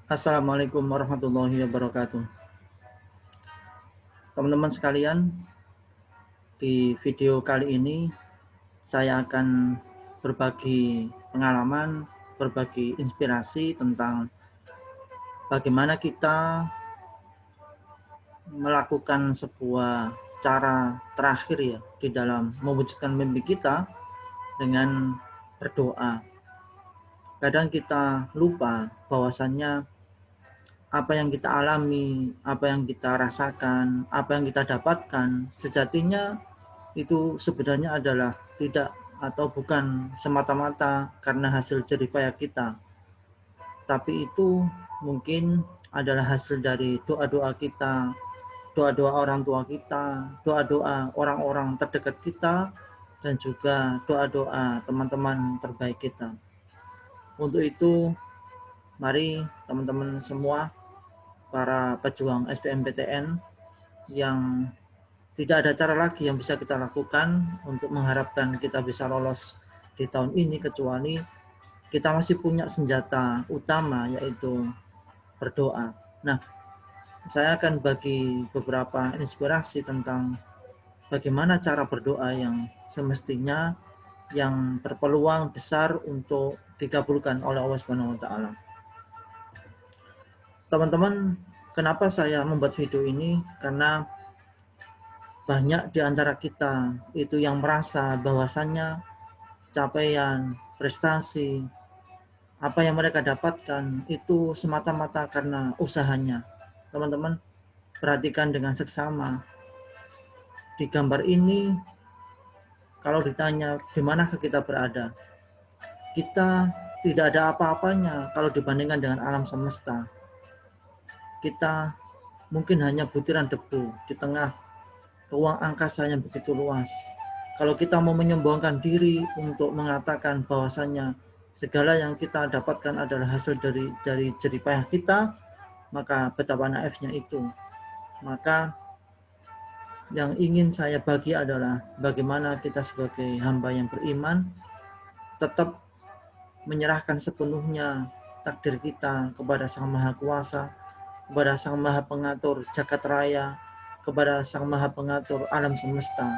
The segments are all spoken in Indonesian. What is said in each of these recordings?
Assalamualaikum warahmatullahi wabarakatuh. Teman-teman sekalian, di video kali ini saya akan berbagi pengalaman, berbagi inspirasi tentang bagaimana kita melakukan sebuah cara terakhir ya di dalam mewujudkan mimpi kita dengan berdoa. Kadang kita lupa bahwasannya apa yang kita alami, apa yang kita rasakan, apa yang kita dapatkan, sejatinya itu sebenarnya adalah tidak atau bukan semata-mata karena hasil jerih payah kita, tapi itu mungkin adalah hasil dari doa-doa kita, doa-doa orang tua kita, doa-doa orang-orang terdekat kita, dan juga doa-doa teman-teman terbaik kita. Untuk itu, mari teman-teman semua, para pejuang SBMPTN yang tidak ada cara lagi yang bisa kita lakukan untuk mengharapkan kita bisa lolos di tahun ini kecuali kita masih punya senjata utama yaitu berdoa. Nah, saya akan bagi beberapa inspirasi tentang bagaimana cara berdoa yang semestinya yang berpeluang besar untuk dikabulkan oleh Allah Subhanahu wa taala. Teman-teman, kenapa saya membuat video ini? Karena banyak di antara kita itu yang merasa bahwasannya capaian, prestasi, apa yang mereka dapatkan itu semata-mata karena usahanya. Teman-teman, perhatikan dengan seksama. Di gambar ini, kalau ditanya di manakah kita berada, kita tidak ada apa-apanya kalau dibandingkan dengan alam semesta. Kita mungkin hanya butiran debu di tengah ruang angkasa yang begitu luas. Kalau kita mau menyombongkan diri untuk mengatakan bahwasannya segala yang kita dapatkan adalah hasil dari jerih payah kita, maka betapa naifnya itu. Maka yang ingin saya bagi adalah bagaimana kita sebagai hamba yang beriman tetap menyerahkan sepenuhnya takdir kita kepada Sang Maha Kuasa, kepada Sang Maha Pengatur jagat raya, kepada Sang Maha Pengatur alam semesta.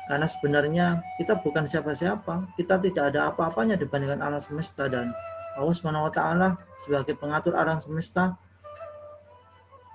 Karena sebenarnya kita bukan siapa-siapa, kita tidak ada apa-apanya dibandingkan alam semesta, dan Allah Subhanahu wa taala sebagai pengatur alam semesta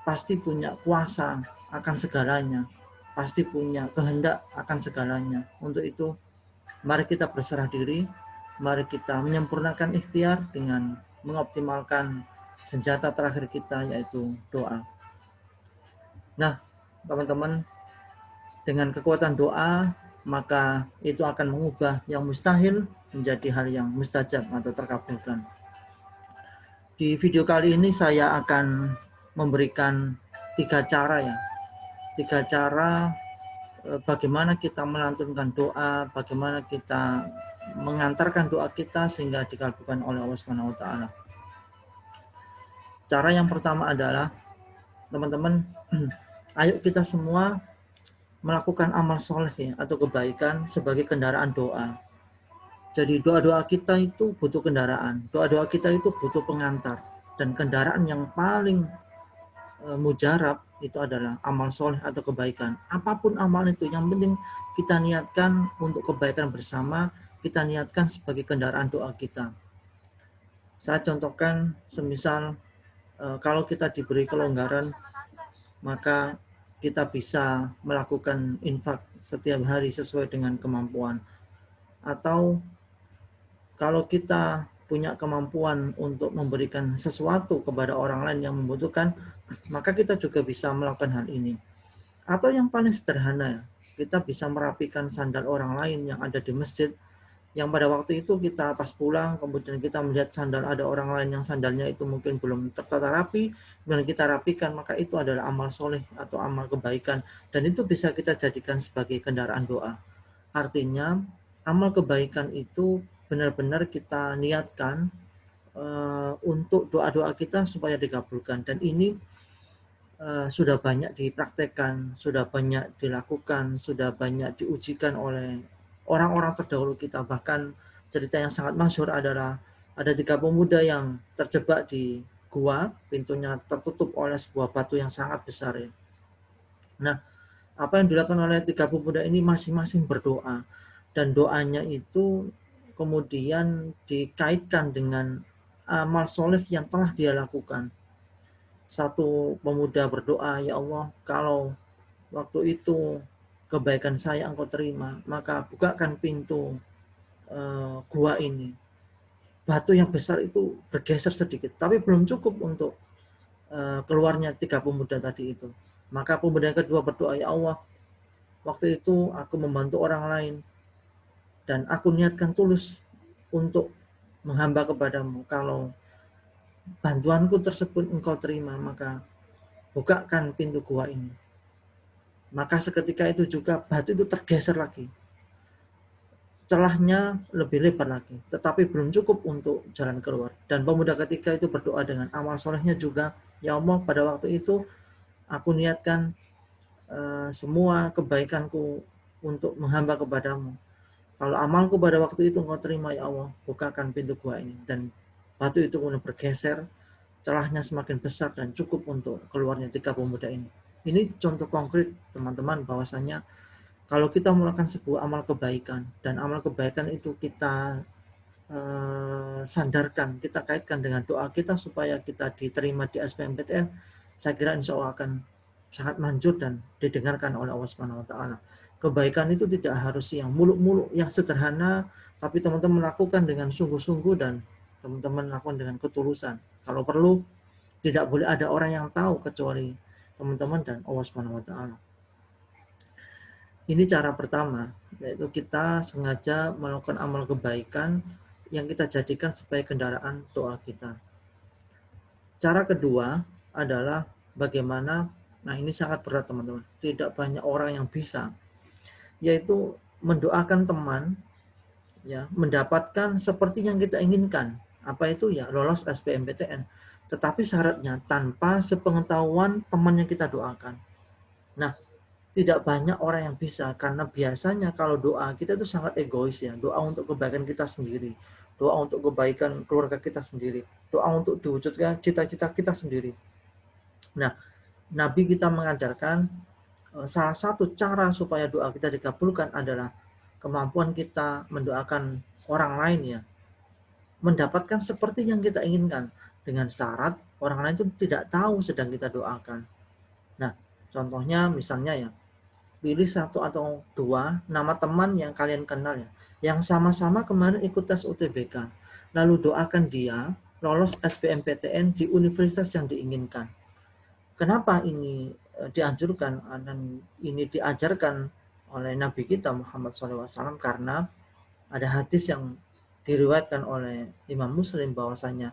pasti punya kuasa akan segalanya, pasti punya kehendak akan segalanya. Untuk itu, mari kita berserah diri, mari kita menyempurnakan ikhtiar dengan mengoptimalkan senjata terakhir kita yaitu doa. Nah, teman-teman, dengan kekuatan doa, maka itu akan mengubah yang mustahil menjadi hal yang mustajab atau terkabulkan. Di video kali ini saya akan memberikan 3 cara ya. 3 cara bagaimana kita melantunkan doa, bagaimana kita mengantarkan doa kita sehingga dikabulkan oleh Allah Subhanahu wa taala. Cara yang pertama adalah, teman-teman, ayo kita semua melakukan amal soleh atau kebaikan sebagai kendaraan doa. Jadi doa-doa kita itu butuh kendaraan, doa-doa kita itu butuh pengantar, dan kendaraan yang paling mujarab itu adalah amal soleh atau kebaikan. Apapun amal itu, yang penting kita niatkan untuk kebaikan bersama, kita niatkan sebagai kendaraan doa kita. Saya contohkan, semisal kalau kita diberi kelonggaran, maka kita bisa melakukan infak setiap hari sesuai dengan kemampuan. Atau kalau kita punya kemampuan untuk memberikan sesuatu kepada orang lain yang membutuhkan, maka kita juga bisa melakukan hal ini. Atau yang paling sederhana, kita bisa merapikan sandal orang lain yang ada di masjid, yang pada waktu itu kita pas pulang, kemudian kita melihat sandal ada orang lain yang sandalnya itu mungkin belum tertata rapi, kemudian kita rapikan, maka itu adalah amal soleh atau amal kebaikan, dan itu bisa kita jadikan sebagai kendaraan doa. Artinya, amal kebaikan itu benar-benar kita niatkan untuk doa-doa kita supaya dikabulkan, dan ini sudah banyak dipraktekkan, sudah banyak dilakukan, sudah banyak diujikan oleh orang-orang terdahulu kita. Bahkan cerita yang sangat masyhur adalah ada 3 pemuda yang terjebak di gua, pintunya tertutup oleh sebuah batu yang sangat besar ya. Nah, apa yang dilakukan oleh 3 pemuda ini masing-masing berdoa, dan doanya itu kemudian dikaitkan dengan amal soleh yang telah dia lakukan. Satu pemuda berdoa, ya Allah, kalau waktu itu kebaikan saya Engkau terima, maka bukakan pintu gua ini. Batu yang besar itu bergeser sedikit, tapi belum cukup untuk keluarnya 3 pemuda tadi itu. Maka pemuda yang kedua berdoa, ya Allah, waktu itu aku membantu orang lain dan aku niatkan tulus untuk menghamba kepadamu. Kalau bantuanku tersebut engkau terima, maka bukakan pintu gua ini. Maka seketika itu juga batu itu tergeser lagi. Celahnya lebih lebar lagi, tetapi belum cukup untuk jalan keluar. Dan pemuda ketiga itu berdoa dengan amal solehnya juga, ya Allah, pada waktu itu aku niatkan semua kebaikanku untuk menghamba kepadamu. Kalau amalku pada waktu itu engkau terima, ya Allah, bukakan pintu gua ini. Dan batu itu kemudian bergeser, celahnya semakin besar dan cukup untuk keluarnya 3 pemuda ini. Ini contoh konkret teman-teman bahwasanya kalau kita melakukan sebuah amal kebaikan dan amal kebaikan itu kita sandarkan, kita kaitkan dengan doa kita supaya kita diterima di SBMPTN, saya kira insya Allah akan sangat manjur dan didengarkan oleh Allah Subhanahu Wa Taala. Kebaikan itu tidak harus yang muluk-muluk, yang sederhana, tapi teman-teman lakukan dengan sungguh-sungguh dan teman-teman lakukan dengan ketulusan. Kalau perlu, tidak boleh ada orang yang tahu kecuali teman-teman dan Allah Subhanahu Wa Taala. Ini cara pertama, yaitu kita sengaja melakukan amal kebaikan yang kita jadikan sebagai kendaraan doa kita. Cara kedua adalah bagaimana, nah ini sangat berat teman-teman, tidak banyak orang yang bisa, yaitu mendoakan teman ya mendapatkan seperti yang kita inginkan. Apa itu? Ya lolos SBMPTN. Tetapi syaratnya tanpa sepengetahuan teman yang kita doakan. Nah, tidak banyak orang yang bisa, karena biasanya kalau doa kita itu sangat egois ya, doa untuk kebaikan kita sendiri, doa untuk kebaikan keluarga kita sendiri, doa untuk diwujudkan cita-cita kita sendiri. Nah, Nabi kita mengajarkan salah satu cara supaya doa kita dikabulkan adalah kemampuan kita mendoakan orang lain ya, mendapatkan seperti yang kita inginkan, dengan syarat orang lain itu tidak tahu sedang kita doakan. Nah, contohnya misalnya ya, pilih 1 atau 2 nama teman yang kalian kenal ya, yang sama-sama kemarin ikut tes UTBK. Lalu doakan dia lolos SBMPTN di universitas yang diinginkan. Kenapa ini dianjurkan dan ini diajarkan oleh Nabi kita Muhammad SAW? Karena ada hadis yang diriwayatkan oleh Imam Muslim bahwasanya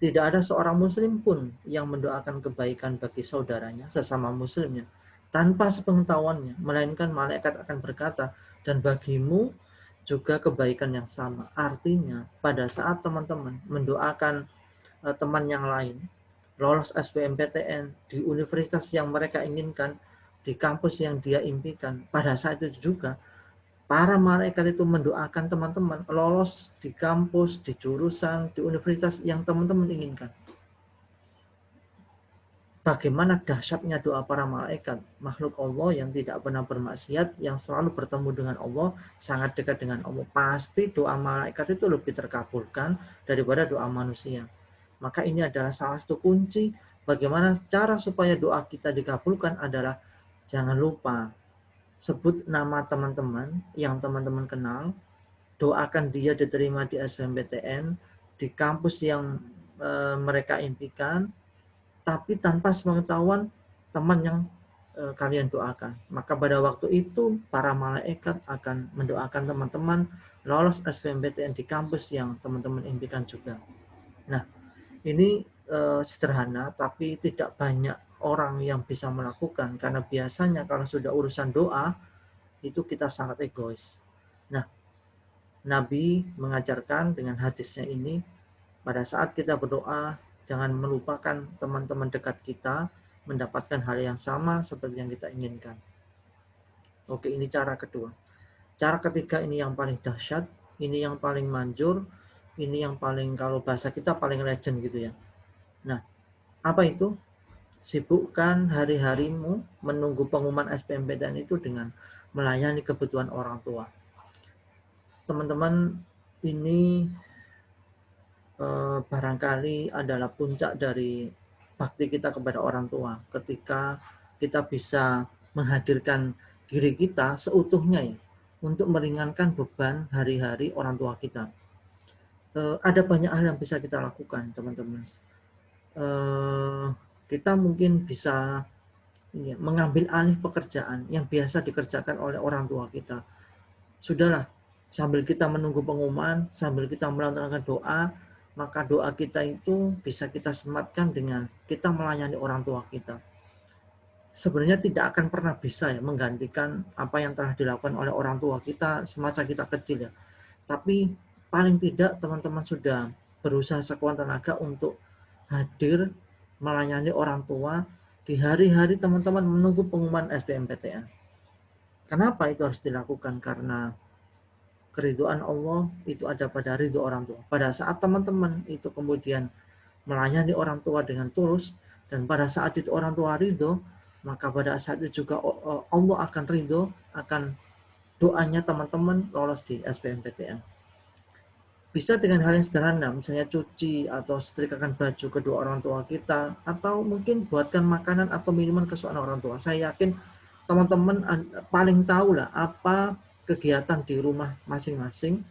tidak ada seorang muslim pun yang mendoakan kebaikan bagi saudaranya, sesama muslimnya, tanpa sepengetahuannya, melainkan malaikat akan berkata, dan bagimu juga kebaikan yang sama. Artinya, pada saat teman-teman mendoakan teman yang lain, lolos SBMPTN di universitas yang mereka inginkan, di kampus yang dia impikan, pada saat itu juga, para malaikat itu mendoakan teman-teman lolos di kampus, di jurusan, di universitas yang teman-teman inginkan. Bagaimana dahsyatnya doa para malaikat, makhluk Allah yang tidak pernah bermaksiat, yang selalu bertemu dengan Allah, sangat dekat dengan Allah. Pasti doa malaikat itu lebih terkabulkan daripada doa manusia. Maka ini adalah salah satu kunci bagaimana cara supaya doa kita dikabulkan adalah jangan lupa sebut nama teman-teman yang teman-teman kenal, doakan dia diterima di SBMPTN, di kampus yang mereka impikan, tapi tanpa sepengetahuan teman yang kalian doakan. Maka pada waktu itu para malaikat akan mendoakan teman-teman lolos SBMPTN di kampus yang teman-teman impikan juga. Nah, ini sederhana tapi tidak banyak orang yang bisa melakukan, karena biasanya kalau sudah urusan doa itu kita sangat egois. Nah, Nabi mengajarkan dengan hadisnya ini, pada saat kita berdoa, jangan melupakan teman-teman dekat kita mendapatkan hal yang sama seperti yang kita inginkan. Oke, ini cara kedua. Cara ketiga ini yang paling dahsyat, ini yang paling manjur, ini yang paling, kalau bahasa kita paling legend gitu ya. Nah, apa itu? Sibukkan hari-harimu menunggu pengumuman SBMPTN itu dengan melayani kebutuhan orang tua. Teman-teman, ini barangkali adalah puncak dari bakti kita kepada orang tua, ketika kita bisa menghadirkan diri kita seutuhnya ya, untuk meringankan beban hari-hari orang tua kita. Ada banyak hal yang bisa kita lakukan, teman-teman. Kita mungkin bisa mengambil alih pekerjaan yang biasa dikerjakan oleh orang tua kita. Sudahlah, sambil kita menunggu pengumuman, sambil kita melontarkan doa, maka doa kita itu bisa kita sematkan dengan kita melayani orang tua kita. Sebenarnya tidak akan pernah bisa ya menggantikan apa yang telah dilakukan oleh orang tua kita semasa kita kecil ya. Tapi paling tidak teman-teman sudah berusaha sekuat tenaga untuk hadir melayani orang tua di hari-hari teman-teman menunggu pengumuman SBMPTN. Kenapa itu harus dilakukan? Karena keridhaan Allah itu ada pada ridho orang tua. Pada saat teman-teman itu kemudian melayani orang tua dengan tulus, dan pada saat itu orang tua ridho, maka pada saat itu juga Allah akan ridho akan doanya teman-teman lolos di SBMPTN. Bisa dengan hal yang sederhana, misalnya cuci atau setrikakan baju kedua orang tua kita, atau mungkin buatkan makanan atau minuman kesukaan orang tua. Saya yakin teman-teman paling tahu lah apa kegiatan di rumah masing-masing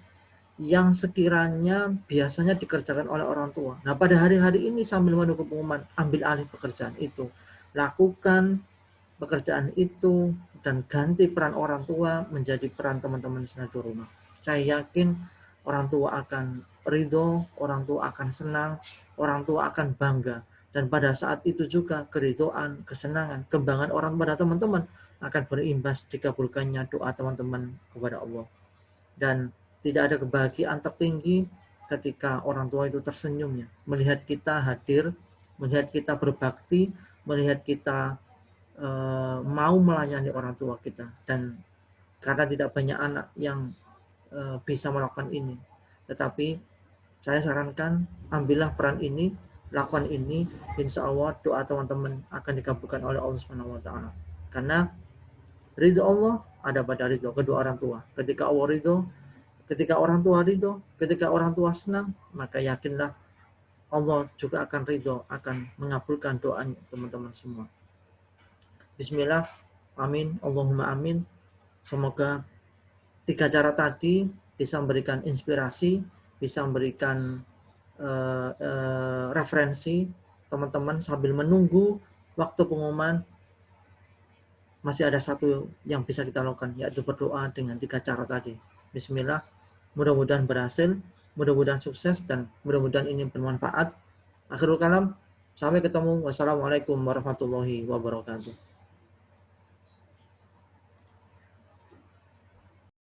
yang sekiranya biasanya dikerjakan oleh orang tua. Nah, pada hari-hari ini sambil menunggu pengumuman, ambil alih pekerjaan itu. Lakukan pekerjaan itu dan ganti peran orang tua menjadi peran teman-teman di rumah. Saya yakin orang tua akan ridho, orang tua akan senang, orang tua akan bangga. Dan pada saat itu juga keridhaan, kesenangan, kebanggaan orang pada teman-teman akan berimbas dikabulkannya doa teman-teman kepada Allah. Dan tidak ada kebahagiaan tertinggi ketika orang tua itu tersenyum ya, melihat kita hadir, melihat kita berbakti, melihat kita mau melayani orang tua kita. Dan karena tidak banyak anak yang bisa melakukan ini, tetapi saya sarankan ambillah peran ini, lakukan ini, insya Allah doa teman-teman akan dikabulkan oleh Allah Subhanahu Wa Taala. Karena ridho Allah ada pada ridho kedua orang tua. Ketika Allah ridho, ketika orang tua ridho, ketika orang tua senang, maka yakinlah Allah juga akan ridho, akan mengabulkan doa teman-teman semua. Bismillah, amin, Allahumma amin. Semoga 3 cara tadi bisa memberikan inspirasi, bisa memberikan referensi teman-teman sambil menunggu waktu pengumuman. Masih ada satu yang bisa kita lakukan, yaitu berdoa dengan 3 cara tadi. Bismillah, mudah-mudahan berhasil, mudah-mudahan sukses, dan mudah-mudahan ini bermanfaat. Akhirul kalam, sampai ketemu. Wassalamualaikum warahmatullahi wabarakatuh.